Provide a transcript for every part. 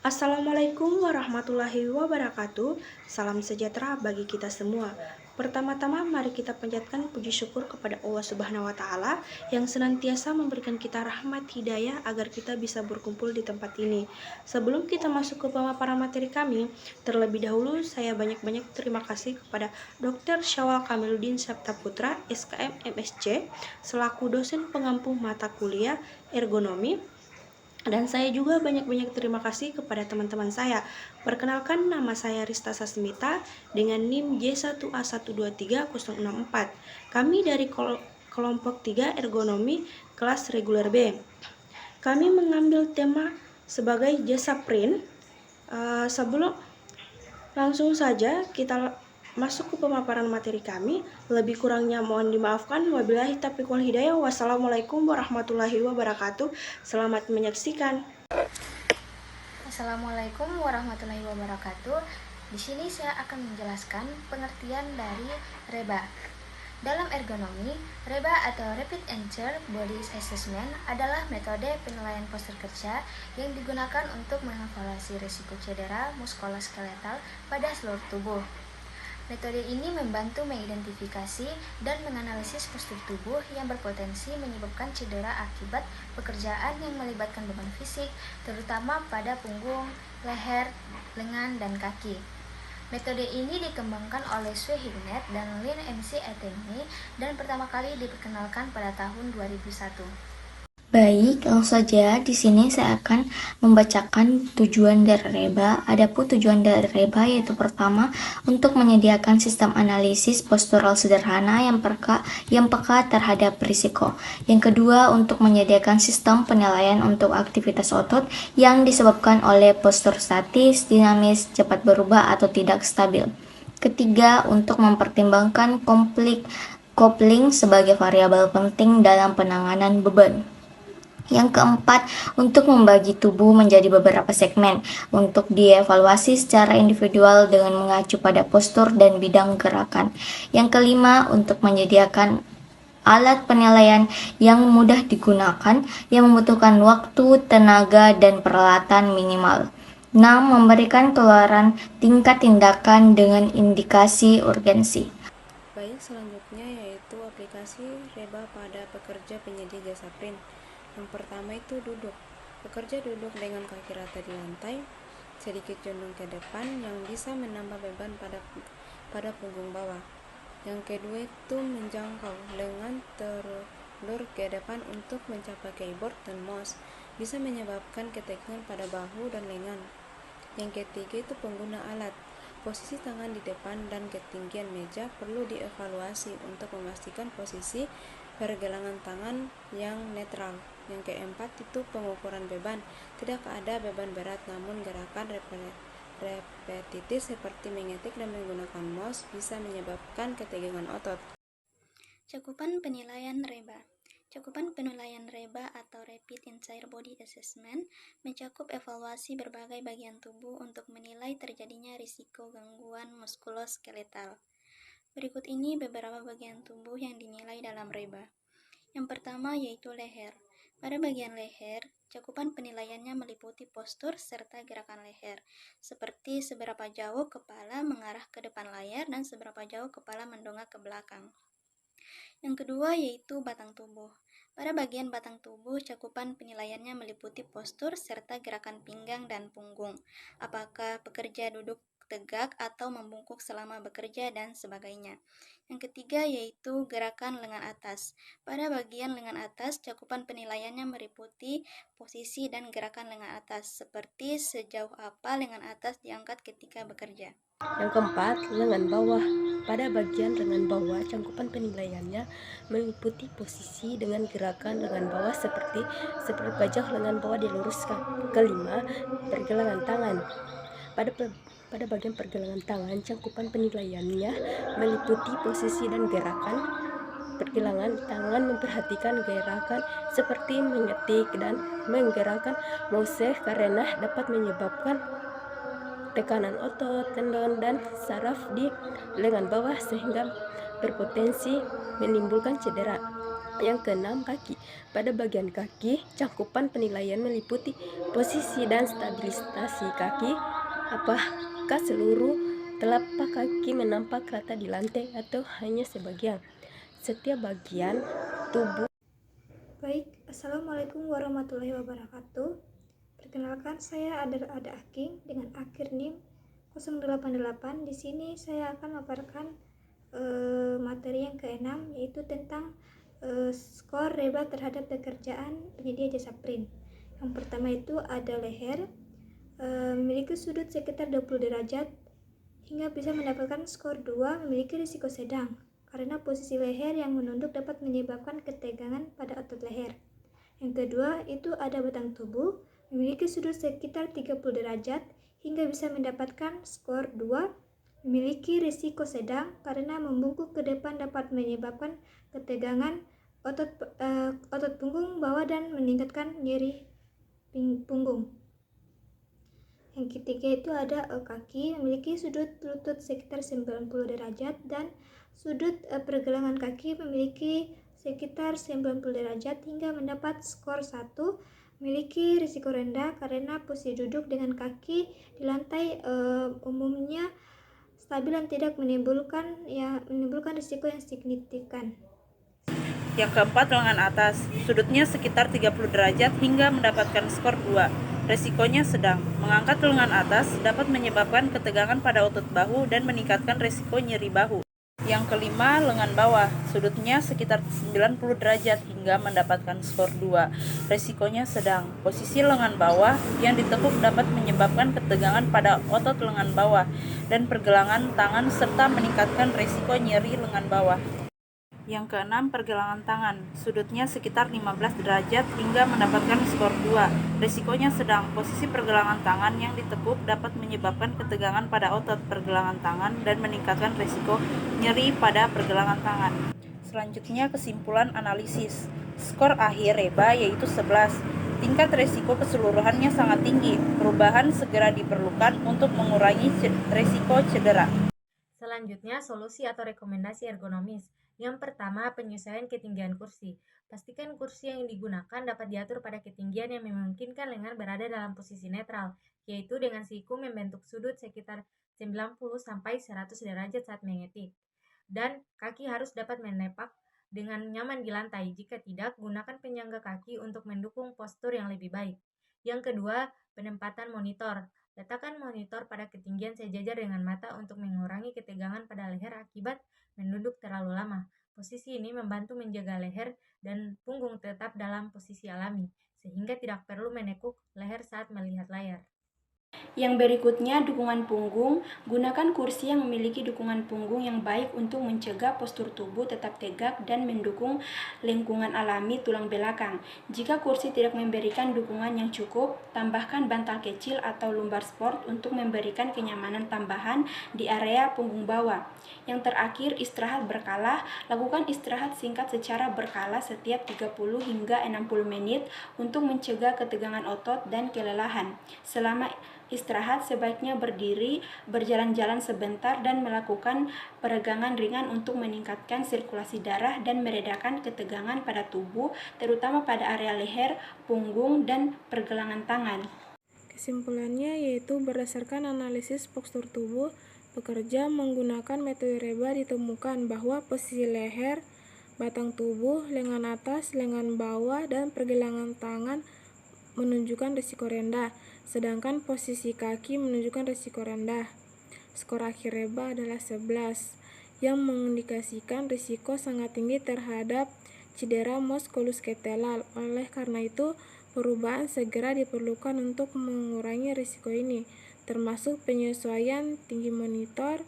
Assalamualaikum warahmatullahi wabarakatuh. Salam sejahtera bagi kita semua. Pertama-tama mari kita panjatkan puji syukur kepada Allah Subhanahu wa taala yang senantiasa memberikan kita rahmat hidayah agar kita bisa berkumpul di tempat ini. Sebelum kita masuk ke pemaparan materi kami, terlebih dahulu saya banyak-banyak terima kasih kepada Dr. Syawal Kamiluddin Saptaputra, SKM MSc, selaku dosen pengampu mata kuliah ergonomi. Dan saya juga banyak-banyak terima kasih kepada teman-teman saya. Perkenalkan, nama saya Rista Sasmita dengan NIM J1A123064. Kami dari kelompok 3 ergonomi kelas reguler B. Kami mengambil tema sebagai jasa print. Sebelum langsung saja kita masuk ke pemaparan materi kami. Lebih kurangnya mohon dimaafkan. Wabillahi taufiq wal hidayah. Wassalamualaikum warahmatullahi wabarakatuh. Selamat menyaksikan. Assalamualaikum warahmatullahi wabarakatuh. Di sini saya akan menjelaskan pengertian dari REBA. Dalam ergonomi, REBA atau Rapid Anchor Body Assessment adalah metode penilaian postur kerja yang digunakan untuk mengevaluasi risiko cedera muskuloskeletal pada seluruh tubuh. Metode ini membantu mengidentifikasi dan menganalisis postur tubuh yang berpotensi menyebabkan cedera akibat pekerjaan yang melibatkan beban fisik, terutama pada punggung, leher, lengan, dan kaki. Metode ini dikembangkan oleh Sue Hignett dan Lynn MC Atemi dan pertama kali diperkenalkan pada tahun 2001. Baik, langsung saja di sini saya akan membacakan tujuan dari REBA. Adapun tujuan dari REBA yaitu pertama, untuk menyediakan sistem analisis postural sederhana yang peka terhadap risiko. Yang kedua, untuk menyediakan sistem penilaian untuk aktivitas otot yang disebabkan oleh postur statis, dinamis, cepat berubah atau tidak stabil. Ketiga, untuk mempertimbangkan coupling sebagai variabel penting dalam penanganan beban. Yang keempat, untuk membagi tubuh menjadi beberapa segmen untuk dievaluasi secara individual dengan mengacu pada postur dan bidang gerakan. Yang kelima, untuk menyediakan alat penilaian yang mudah digunakan yang membutuhkan waktu, tenaga, dan peralatan minimal. 6. Memberikan keluaran tingkat tindakan dengan indikasi urgensi. Baik, selanjutnya yaitu aplikasi REBA pada pekerja penyedia jasa print. Yang pertama itu duduk. Pekerja duduk dengan kaki rata di lantai, sedikit condong ke depan yang bisa menambah beban pada punggung bawah. Yang kedua itu menjangkau, lengan terulur ke depan untuk mencapai keyboard dan mouse, bisa menyebabkan ketegangan pada bahu dan lengan. Yang ketiga itu pengguna alat. Posisi tangan di depan dan ketinggian meja perlu dievaluasi untuk memastikan posisi pergelangan tangan yang netral. Yang keempat itu pengukuran beban. Tidak ada beban berat, namun gerakan repetitif seperti mengetik dan menggunakan mouse bisa menyebabkan ketegangan otot. Cakupan penilaian REBA. Cakupan penilaian REBA atau Rapid Anchor Body Assessment mencakup evaluasi berbagai bagian tubuh untuk menilai terjadinya risiko gangguan muskuloskeletal. Berikut ini beberapa bagian tubuh yang dinilai dalam REBA. Yang pertama yaitu leher. Pada bagian leher, cakupan penilaiannya meliputi postur serta gerakan leher, seperti seberapa jauh kepala mengarah ke depan layar dan seberapa jauh kepala mendongak ke belakang. Yang kedua yaitu batang tubuh. Pada bagian batang tubuh, cakupan penilaiannya meliputi postur serta gerakan pinggang dan punggung. Apakah pekerja duduk tegak atau membungkuk selama bekerja dan sebagainya. Yang ketiga yaitu gerakan lengan atas. Pada bagian lengan atas, cakupan penilaiannya meliputi posisi dan gerakan lengan atas, seperti sejauh apa lengan atas diangkat ketika bekerja. Yang keempat, lengan bawah. Pada bagian lengan bawah, cakupan penilaiannya meliputi posisi dengan gerakan lengan bawah seperti pajak lengan bawah diluruskan. Kelima, pergelangan tangan. Pada bagian pergelangan tangan, cakupan penilaiannya meliputi posisi dan gerakan pergelangan tangan, memperhatikan gerakan seperti mengetik dan menggerakkan mouse karena dapat menyebabkan tekanan otot, tendon, dan saraf di lengan bawah sehingga berpotensi menimbulkan cedera. Yang keenam, kaki. Pada bagian kaki, cakupan penilaian meliputi posisi dan stabilisasi kaki. Apakah seluruh telapak kaki menampak rata di lantai atau hanya sebagian? Setiap bagian tubuh. Baik, Assalamualaikum warahmatullahi wabarakatuh. Perkenalkan, saya Ada Aking dengan akhir NIM 088. Di sini saya akan memaparkan materi yang keenam, yaitu tentang skor reba terhadap pekerjaan penyedia jasa print. Yang pertama itu ada leher, memiliki sudut sekitar 20 derajat hingga bisa mendapatkan skor 2, memiliki risiko sedang karena posisi leher yang menunduk dapat menyebabkan ketegangan pada otot leher. Yang kedua itu ada batang tubuh, memiliki sudut sekitar 30 derajat hingga bisa mendapatkan skor 2, memiliki risiko sedang karena membungkuk ke depan dapat menyebabkan ketegangan otot punggung bawah dan meningkatkan nyeri punggung. Yang ketiga itu ada kaki, memiliki sudut lutut sekitar 90 derajat dan sudut pergelangan kaki memiliki sekitar 90 derajat hingga mendapat skor 1, memiliki risiko rendah karena posisi duduk dengan kaki di lantai umumnya stabil dan tidak menimbulkan risiko yang signifikan. Yang keempat, lengan atas. Sudutnya sekitar 30 derajat hingga mendapatkan skor 2. Resikonya sedang. Mengangkat lengan atas dapat menyebabkan ketegangan pada otot bahu dan meningkatkan resiko nyeri bahu. Yang kelima, lengan bawah. Sudutnya sekitar 90 derajat hingga mendapatkan skor 2. Resikonya sedang. Posisi lengan bawah yang ditekuk dapat menyebabkan ketegangan pada otot lengan bawah dan pergelangan tangan serta meningkatkan resiko nyeri lengan bawah. Yang keenam, pergelangan tangan. Sudutnya sekitar 15 derajat hingga mendapatkan skor 2. Resikonya sedang. Posisi pergelangan tangan yang ditekuk dapat menyebabkan ketegangan pada otot pergelangan tangan dan meningkatkan resiko nyeri pada pergelangan tangan. Selanjutnya, kesimpulan analisis. Skor akhir reba yaitu 11. Tingkat resiko keseluruhannya sangat tinggi. Perubahan segera diperlukan untuk mengurangi resiko cedera. Selanjutnya, solusi atau rekomendasi ergonomis. Yang pertama, penyesuaian ketinggian kursi. Pastikan kursi yang digunakan dapat diatur pada ketinggian yang memungkinkan lengan berada dalam posisi netral, yaitu dengan siku membentuk sudut sekitar 90-100 derajat saat mengetik. Dan kaki harus dapat menepak dengan nyaman di lantai. Jika tidak, gunakan penyangga kaki untuk mendukung postur yang lebih baik. Yang kedua, penempatan monitor. Letakkan monitor pada ketinggian sejajar dengan mata untuk mengurangi ketegangan pada leher akibat menunduk terlalu lama. Posisi ini membantu menjaga leher dan punggung tetap dalam posisi alami, sehingga tidak perlu menekuk leher saat melihat layar. Yang berikutnya, dukungan punggung. Gunakan kursi yang memiliki dukungan punggung yang baik untuk mencegah postur tubuh tetap tegak dan mendukung lengkungan alami tulang belakang. Jika kursi tidak memberikan dukungan yang cukup, tambahkan bantal kecil atau lumbar sport untuk memberikan kenyamanan tambahan di area punggung bawah. Yang terakhir, istirahat berkala. Lakukan istirahat singkat secara berkala setiap 30 hingga 60 menit untuk mencegah ketegangan otot dan kelelahan. Selama istirahat sebaiknya berdiri, berjalan-jalan sebentar dan melakukan peregangan ringan untuk meningkatkan sirkulasi darah dan meredakan ketegangan pada tubuh, terutama pada area leher, punggung, dan pergelangan tangan. Kesimpulannya yaitu berdasarkan analisis postur tubuh pekerja menggunakan metode reba ditemukan bahwa posisi leher, batang tubuh, lengan atas, lengan bawah, dan pergelangan tangan menunjukkan risiko rendah, sedangkan posisi kaki menunjukkan risiko rendah. Skor akhir reba adalah 11, yang mengindikasikan risiko sangat tinggi terhadap cedera muskuloskeletal. Oleh karena itu, perubahan segera diperlukan untuk mengurangi risiko ini, termasuk penyesuaian tinggi monitor,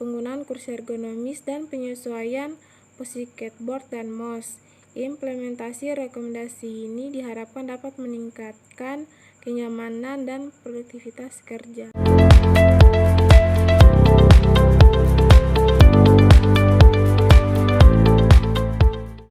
penggunaan kursi ergonomis, dan penyesuaian posisi skateboard dan mouse. Implementasi rekomendasi ini diharapkan dapat meningkatkan kenyamanan dan produktivitas kerja.